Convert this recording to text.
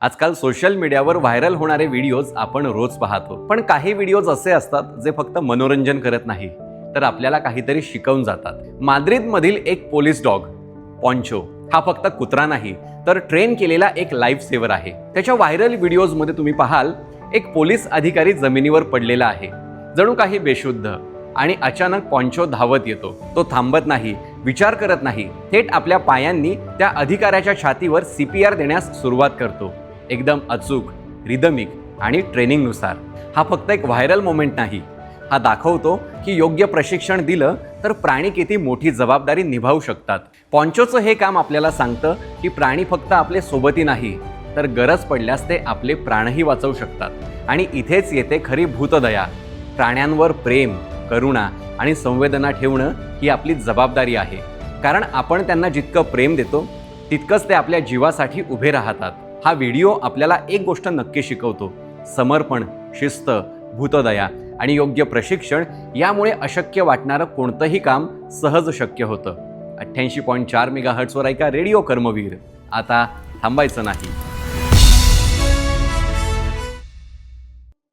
आजकाल सोशल मीडियावर व्हायरल होणारे व्हिडिओज आपण रोज पाहतो, पण काही व्हिडिओज असे असतात जे फक्त मनोरंजन करत नाही तर आपल्याला काहीतरी शिकवून जातात. माद्रिदमधील एक पोलीस डॉग पॉन्चो हा फक्त कुत्रा नाही तर ट्रेन केलेला एक लाईफ सेवर आहे. त्याच्या व्हायरल व्हिडिओजमध्ये तुम्ही पाहाल एक पोलीस अधिकारी जमिनीवर पडलेला आहे, जणू काही बेशुद्ध, आणि अचानक पॉन्चो धावत येतो. तो थांबत नाही, विचार करत नाही, थेट आपल्या पायांनी त्या अधिकाऱ्याच्या छातीवर CPR देण्यास सुरुवात करतो. एकदम अचूक, रिदमिक आणि ट्रेनिंगनुसार. हा फक्त एक व्हायरल मोमेंट नाही, हा दाखवतो की योग्य प्रशिक्षण दिलं तर प्राणी किती मोठी जबाबदारी निभावू शकतात. पॉन्चोचं हे काम आपल्याला सांगतं की प्राणी फक्त आपले सोबती नाही तर गरज पडल्यास ते आपले प्राणही वाचवू शकतात. आणि इथेच येते खरी भूतदया. प्राण्यांवर प्रेम, करुणा आणि संवेदना ठेवणं ही आपली जबाबदारी आहे, कारण आपण त्यांना जितकं प्रेम देतो तितकंच ते आपल्या जीवासाठी उभे राहतात. हा व्हिडिओ आपल्याला एक गोष्ट नक्की शिकवतो: समर्पण, शिस्त, भूतदया आणि योग्य प्रशिक्षण यामुळे अशक्य वाटणारं कोणतंही काम सहज शक्य होतं. 88.4 मेगाहर्ट्झवर ऐका रेडिओ कर्मवीर. आता थांबायचं नाही.